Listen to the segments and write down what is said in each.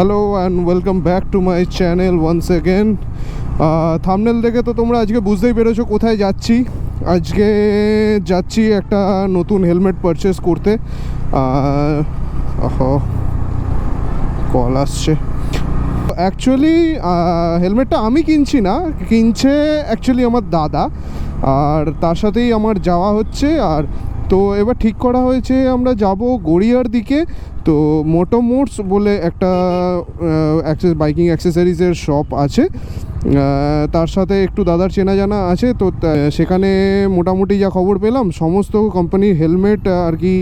Hello and welcome back to my channel once again. Thumbnail দেখে তো তোমরা আজকে বুঝতেই পেরেছো কোথায় যাচ্ছি। আজকে যাচ্ছি একটা নতুন হেলমেট পারচেস করতে। কল আসছে। অ্যাকচুয়ালি হেলমেটটা আমি কিনছি না, কিনছে অ্যাকচুয়ালি আমার দাদা, আর তার সাথেই আমার যাওয়া হচ্ছে। আর তো এবার ঠিক করা হয়েছে আমরা যাব গড়িয়ার দিকে। তো মোটোমোটস বলে একটা বাইকিং অ্যাক্সেসরিজের শপ আছে, তার সাথে একটু দাদার চেনা জানা আছে। তো সেখানে মোটামুটি যা খবর পেলাম সমস্ত কোম্পানির হেলমেট আর কি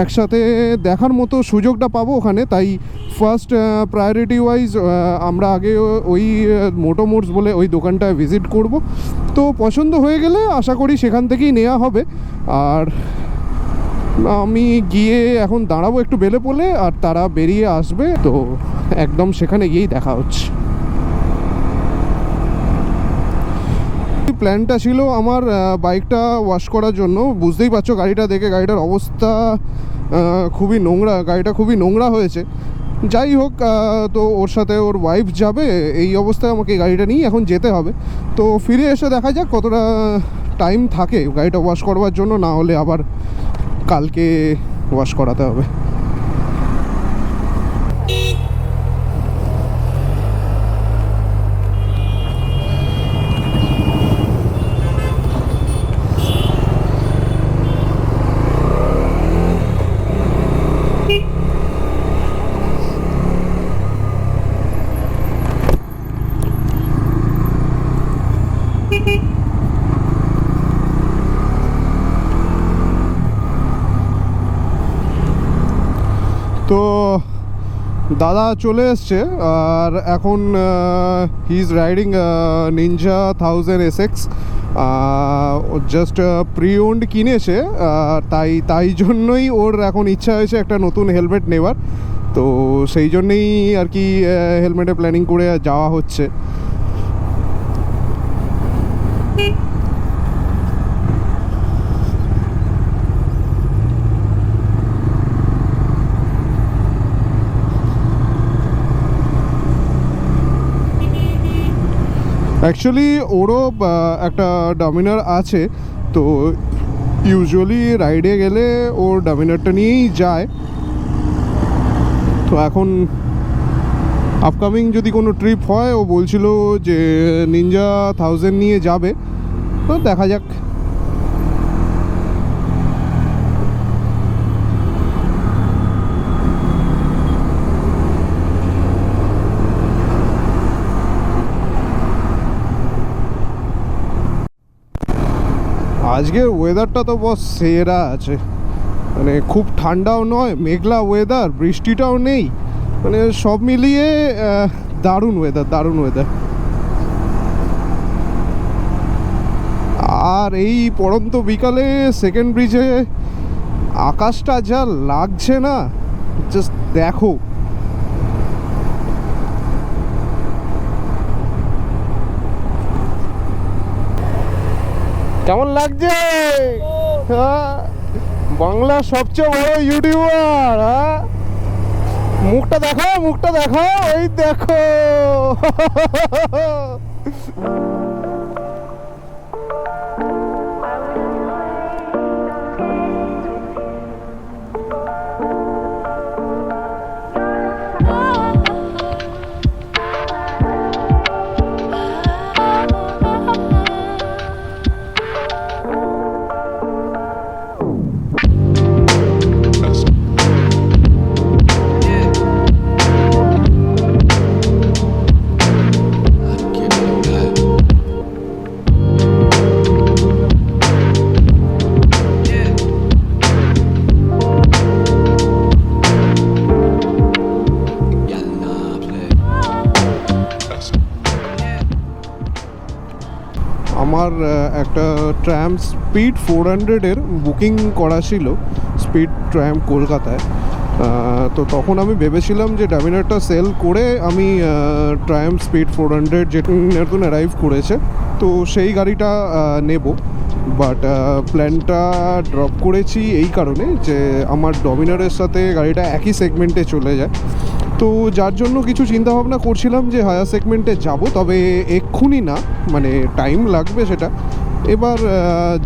একসাথে দেখার মতো সুযোগটা পাবো ওখানে। তাই ফার্স্ট প্রায়োরিটি ওয়াইজ আমরা আগে ওই মোটোমোটস বলে ওই দোকানটায় ভিজিট করব। তো পছন্দ হয়ে গেলে আশা করি সেখান থেকেই নেওয়া হবে। আর আমি গিয়ে এখন দাঁড়াবো একটু বেলে পড়লে, আর তারা বেরিয়ে আসবে। তো একদম সেখানে গিয়েই দেখা হচ্ছে। প্ল্যানটা ছিল আমার বাইকটা ওয়াশ করার জন্য। বুঝতেই পারছো গাড়িটা দেখে, গাড়িটার অবস্থা খুবই নোংরা, গাড়িটা খুবই নোংরা হয়েছে। যাই হোক, তো ওর সাথে ওর ওয়াইফ যাবে, এই অবস্থায় আমাকে গাড়িটা নিয়ে এখন যেতে হবে। তো ফিরে এসে দেখা যাক কতটা টাইম থাকে গাড়িটা ওয়াশ করবার জন্য, না হলে আবার কালকে ওয়াশ করাতে হবে। তো দাদা চলে এসছে, আর এখন he is riding Ninja 1000 SX। Just pre owned কিনেছে, তাই জন্যই ওর এখন ইচ্ছা হয়েছে একটা নতুন হেলমেট নেওয়ার। তো সেই জন্যেই আর কি হেলমেটে প্ল্যানিং করে যাওয়া হচ্ছে। অ্যাকচুয়ালি ওরও একটা ডমিনার আছে, তো ইউজুয়ালি রাইডে গেলে ওর ডমিনারটা নিয়েই যায়। তো এখন আপকামিং যদি কোনো ট্রিপ হয়, ও বলছিল যে নিনজা 1000 নিয়ে যাবে। তো দেখা যাক। আজকের ওয়েদারটা তো বস সেরা আছে, মানে খুব ঠান্ডাও নয়, মেঘলা ওয়েদার, বৃষ্টিটাও নেই, মানে সব মিলিয়ে দারুণ ওয়েদার, দারুণ ওয়েদার। আর এই পড়ন্ত বিকালে সেকেন্ড ব্রিজে আকাশটা যা লাগছে না, জাস্ট দেখো। কেমন লাগছে? হ্যাঁ, বাংলার সবচেয়ে বড় ইউটিউবার। হ্যাঁ, মুখটা দেখো, মুখটা দেখো, এই দেখো। আমার একটা ট্র্যাম স্পিড 400-এর বুকিং করা ছিল, স্পিড ট্র্যাম কলকাতায়। তো তখন আমি ভেবেছিলাম যে ডমিনারটা সেল করে আমি ট্র্যাম স্পিড 400 যেটা নতুন অ্যারাইভ করেছে, তো সেই গাড়িটা নেব। বাট প্ল্যানটা ড্রপ করেছি এই কারণে যে আমার ডমিনারের সাথে গাড়িটা একই সেগমেন্টে চলে যায়। তো যার জন্য কিছু চিন্তাভাবনা করছিলাম যে হায়ার সেগমেন্টে যাব, তবে এক্ষুনি না, মানে টাইম লাগবে সেটা। এবার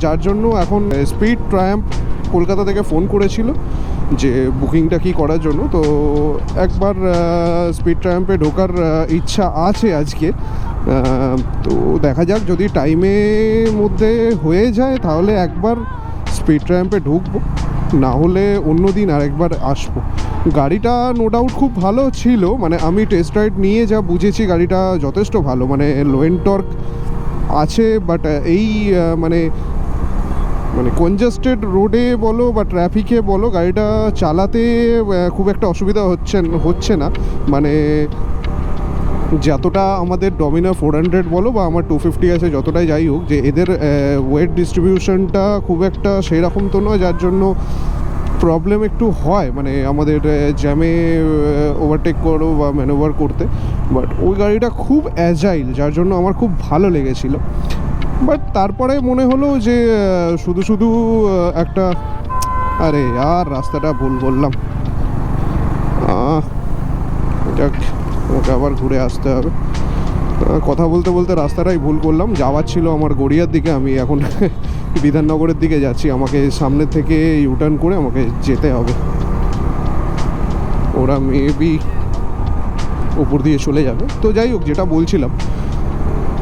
যার জন্য এখন স্পিড ট্রায়াম্প কলকাতা থেকে ফোন করেছিল যে বুকিংটা কি করার জন্য। তো একবার স্পিড ট্রায়াম্পে ঢোকার ইচ্ছা আছে আজকে। তো দেখা যাক, যদি টাইমের মধ্যে হয়ে যায় তাহলে একবার স্পিড ট্রায়াম্পে ঢুকবো, না হলে অন্য দিন আরেকবার আসবো। গাড়িটা নো ডাউট খুব ভালো ছিল, মানে আমি টেস্ট রাইড নিয়ে যা বুঝেছি গাড়িটা যথেষ্ট ভালো, মানে লো এন্ড টর্ক আছে। বাট এই মানে কনজেস্টেড রোডে বলো বা ট্রাফিকে বলো, গাড়িটা চালাতে খুব একটা অসুবিধা হচ্ছে না। মানে যতটা আমাদের ডমিনার 400 বলো বা আমার 250 আছে, যতটাই যাই হোক, যে এদের ওয়েট ডিস্ট্রিবিউশনটা খুব একটা সেই রকম তো নয়, যার জন্য প্রবলেম একটু হয় মানে আমাদের জ্যামে ওভারটেক করো বা ম্যানোভার করতে। বাট ওই গাড়িটা খুব অ্যাজাইল, যার জন্য আমার খুব ভালো লেগেছিল। বাট তারপরে মনে হলো যে শুধু শুধু একটা, আরে আর রাস্তাটা ভুল বললাম, যাক আমাকে আবার ঘুরে আসতে হবে। কথা বলতে বলতে রাস্তাটাই ভুল করলাম। যাওয়ার ছিল আমার গড়িয়ার দিকে, আমি এখন বিধাননগরের দিকে যাচ্ছি। আমাকে সামনে থেকে ইউটার্ন করে আমাকে যেতে হবে। ওরা মেবি উপর দিয়ে চলে যাবে। তো যাই হোক, যেটা বলছিলাম,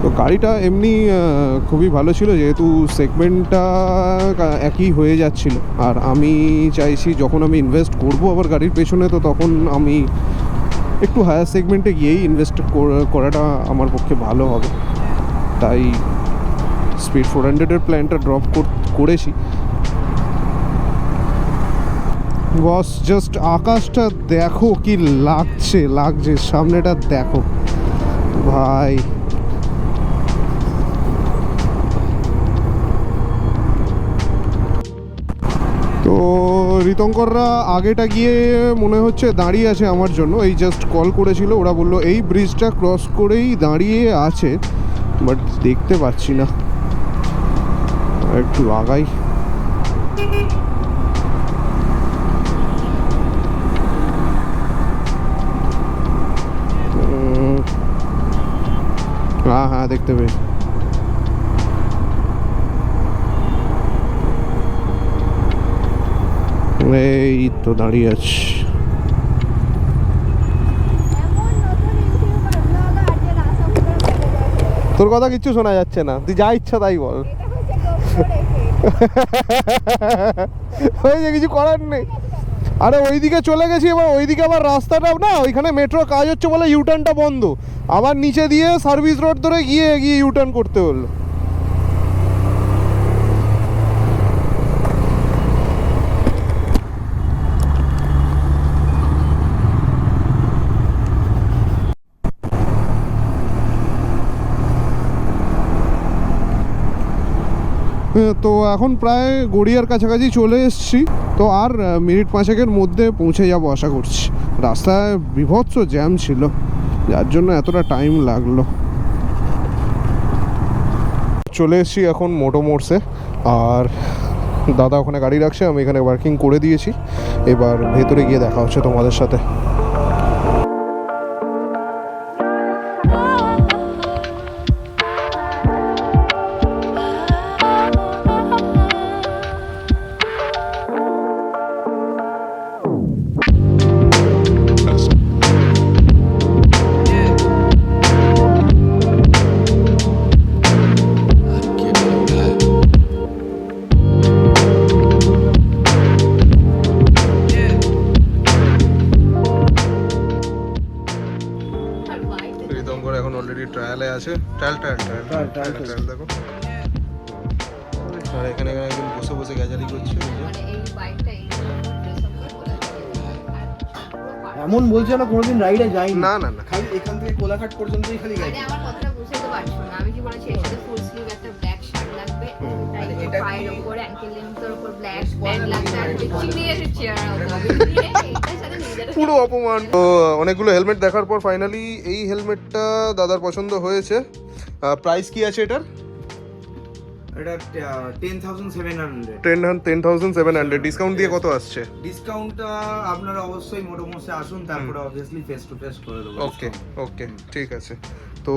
তো গাড়িটা এমনি খুবই ভালো ছিল, যেহেতু সেগমেন্টটা একই হয়ে যাচ্ছিল। আর আমি চাইছি যখন আমি ইনভেস্ট করব আবার গাড়ির পেছনে, তো তখন আমি একটু হায়ার সেগমেন্টে গিয়েই ইনভেস্ট করাটা আমার পক্ষে ভালো হবে। তাই স্পিড 400-এর প্ল্যানটা ড্রপ করেছি। বস জাস্ট আকাশটা দেখো কি লাগছে, সামনেটা দেখো ভাই। তো ঋতঙ্কররা আগেটা গিয়ে মনে হচ্ছে দাঁড়িয়ে আছে আমার জন্য, এই জাস্ট কল করেছিল। ওরা বললো এই ব্রিজটা ক্রস করেই দাঁড়িয়ে আছে, বাট দেখতে পাচ্ছি না। একটু আগাই। হ্যাঁ দেখতে পেয়েছি। এই তো দাঁড়িয়ে আছি। তোর কথা কিচ্ছু শোনা যাচ্ছে না, তুই যা ইচ্ছা তাই বল। হয়েছে, কিছু করার নেই। আরে ওইদিকে চলে গেছি, এবার ওইদিকে আবার রাস্তাটাও না, ওইখানে মেট্রোর কাজ হচ্ছে বলে ইউটার্নটা বন্ধ। আবার নিচে দিয়ে সার্ভিস রোড ধরে গিয়ে ইউটার্ন করতে হলো। তো এখন প্রায় গড়িয়ার কাছাকাছি চলে এসেছি। তো আর মিনিট 5-এর মধ্যে পৌঁছে যাব আশা করছি। রাস্তায় বিভৎস জ্যাম ছিল, যার জন্য এতটা টাইম লাগলো। চলে এসেছি এখন মোটো মোড়সে, আর দাদা ওখানে গাড়ি রাখছে, আমি এখানে পার্কিং করে দিয়েছি। এবার ভেতরে গিয়ে দেখা হচ্ছে তোমাদের সাথে। এখন অলরেডি ট্রায়ালে আছে, ট্রায়াল দেখো। আর এখানে একজন বসে বসে গ্যাজারি করছে। এমন বলছে না কোনোদিন রাইডে যাই না, খালি এখান থেকে কোলাঘাট পর্যন্তই খালি গাড়ি। আমার কথাটা বুঝতে পারছো না, আমি কি বলেছি এর সাথে ফুল স্লিভ একটা ব্ল্যাক শার্ট লাগবে, এটা পায়ের উপর অ্যাঙ্কেল লেন্থের উপর ব্ল্যাক প্যান্ট লাগবে, আর চিনিয়ে চেয়ার হবে। এটার সাথে নিজের পুরো অপমান। তো অনেকগুলো হেলমেট দেখার পর ফাইনালি এই হেলমেটটা দাদার পছন্দ হয়েছে। প্রাইস কি আছে এটার? এটা 10,700 10,700 ডিসকাউন্ট দিয়ে কত আসছে? ডিসকাউন্টটা আপনারা অবশ্যই মোটোমোসে আসুন, তারপরে অবভিয়াসলি ফেস টু ফেস করে দেবো। ওকে ওকে ঠিক আছে, তো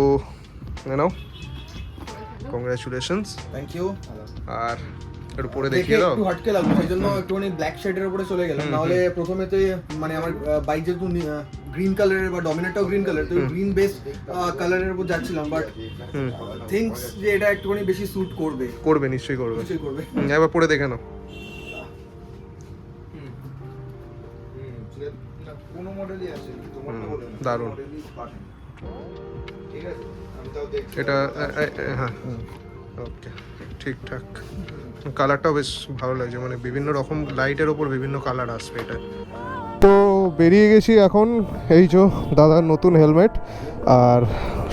নাও কংগ্রাচুলেশনস। Thank you. আর একটু পরে দেখিয়ে দাও। একটু হটকে লাগলো, সেই জন্য একটুখানি ব্ল্যাক শেডের উপরে চলে গেলাম, নাহলে প্রথমেতে মানে আমার বাইক যেহেতু গ্রিন কালারের বা ডমিনারটাও গ্রিন কালার, তো গ্রিন বেস কালারের উপর যাচ্ছিলাম, বাট থিংকস যে এটা একটুখানি বেশি স্যুট করবে। করবে, নিশ্চয়ই করবে, নিশ্চয়ই করবে। একবার পরে দেখে নাও। কোনো মডেলই আছে, তোমারটা বলে না, দারুণ। ঠিক আছে, আমি তাও দেখছি এটা হ্যাঁ ওকে ঠিকঠাক। কালারটাও বেশ ভালো লাগছে, মানে বিভিন্ন রকম লাইটের ওপর বিভিন্ন কালার আসবে এটা। তো বেরিয়ে গেছি এখন, এই যে দাদার নতুন হেলমেট, আর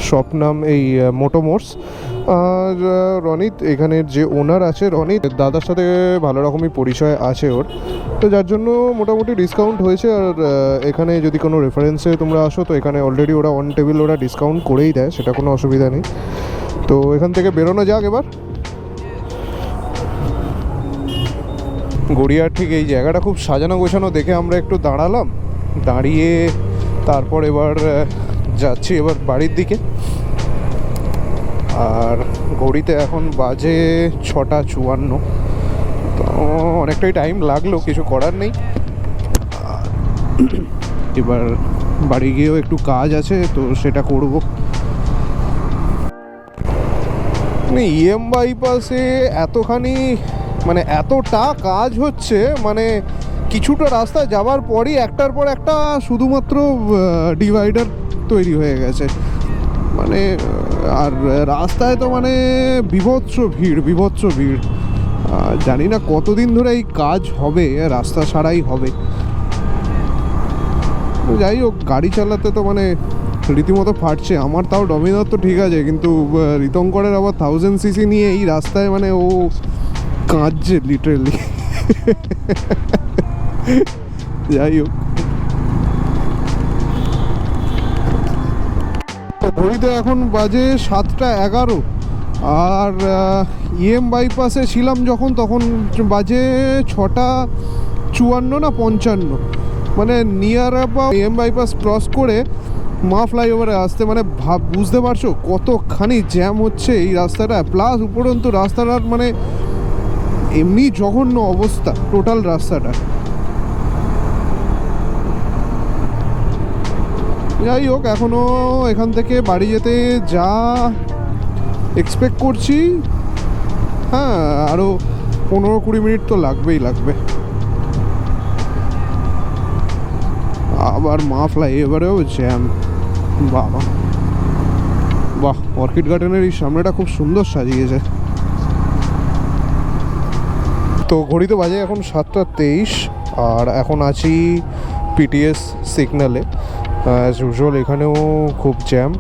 শপ নাম এই মোটোমোর্স। আর রনিত এখানের যে ওনার আছে, রনিত দাদার সাথে ভালো রকমই পরিচয় আছে ওর, তো যার জন্য মোটামুটি ডিসকাউন্ট হয়েছে। আর এখানে যদি কোনো রেফারেন্সে তোমরা আসো, তো এখানে অলরেডি ওরা অন টেবিল ওরা ডিসকাউন্ট করেই দেয়, সেটা কোনো অসুবিধা নেই। তো এখান থেকে বেরোনো যাক এবার। গড়িয়ার ঠিক এই জায়গাটা খুব সাজানো গোছানো দেখে আমরা একটু দাঁড়ালাম, দাঁড়িয়ে তারপর এবার যাচ্ছি এবার বাড়ির দিকে। আর ঘড়িতে এখন বাজে 6:54, তো অনেকটাই টাইম লাগলো, কিছু করার নেই। এবার বাড়ি গিয়েও একটু কাজ আছে, তো সেটা করব। ইএম বাইপাসে এতখানি মানে এতটা কাজ হচ্ছে, মানে কিছুটা রাস্তা যাওয়ার পরই একটার পর একটা শুধুমাত্র ডিভাইডার তৈরি হয়ে গেছে, মানে আর রাস্তায় তো মানে বিভৎস ভিড়। জানি না কতদিন ধরে এই কাজ হবে, রাস্তা ছাড়াই হবে। যাই হোক, গাড়ি চালাতে তো মানে রীতিমতো ফাটছে। আমার তাও ডমিনার তো ঠিক আছে, কিন্তু ঋতঙ্করের আবার 1000cc নিয়ে এই রাস্তায় মানে ও কাঁদছে লিটারেলি। যাই হোক, ঘড়িতে এখন বাজে 7:11, আর ইএম বাইপাসে ছিলাম যখন, তখন বাজে 6:54 না 55, মানে near about EM bypass cross করে মা ফ্লাইওভারে আসতে, মানে বুঝতে পারছো কতখানি জ্যাম হচ্ছে এই রাস্তাটা। প্লাস উপরন্তু রাস্তাটার মানে এমনি জঘন্য অবস্থা টোটাল রাস্তাটা। যাই হোক, এখনও এখান থেকে বাড়ি যেতে যা এক্সপেক্ট করছি, হ্যাঁ আরও 15-20 মিনিট তো লাগবে। আবার মা ফ্লাইওভারেও জ্যাম। বাহ, অর্কিড গার্ডেনের এই সামনেটা খুব সুন্দর সাজিয়েছে। তো ঘড়িতে বাজে এখন 7:23, আর এখন আছি পিটিএস সিগন্যালে। অ্যাজ ইউজুয়াল এখানেও খুব জ্যাম,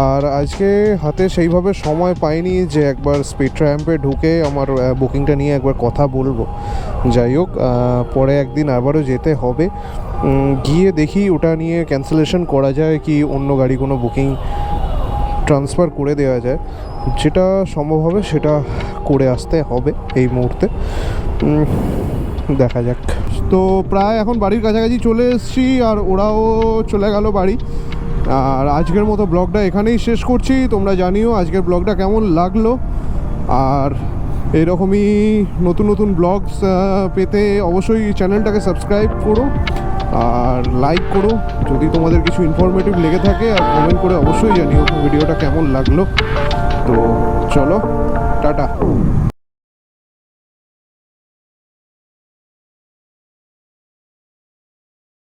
আর আজকে হাতে সেইভাবে সময় পাইনি যে একবার স্পিড ট্র্যাম্পে ঢুকে আমার বুকিংটা নিয়ে একবার কথা বলবো। যাই হোক, পরে একদিন আবারও যেতে হবে, গিয়ে দেখি ওটা নিয়ে ক্যান্সেলেশন করা যায় কি অন্য গাড়ি কোনো বুকিং ট্রান্সফার করে দেওয়া যায়। যেটা সম্ভব হবে সেটা করে আসতে হবে এই মুহূর্তে, দেখা যাক। তো প্রায় এখন বাড়ির কাছাকাছি চলে এসেছি, আর ওরাও চলে গেল বাড়ি। আর আজকের মতো ব্লগটা এখানেই শেষ করছি। তোমরা জানিও আজকের ব্লগটা কেমন লাগলো, আর এরকমই নতুন ব্লগস পেতে অবশ্যই চ্যানেলটাকে সাবস্ক্রাইব করো আর লাইক করো যদি তোমাদের কিছু ইনফরমেটিভ লেগে থাকে, আর কমেন্ট করে অবশ্যই জানিও ভিডিওটা কেমন লাগলো। তো চলো, টাটা।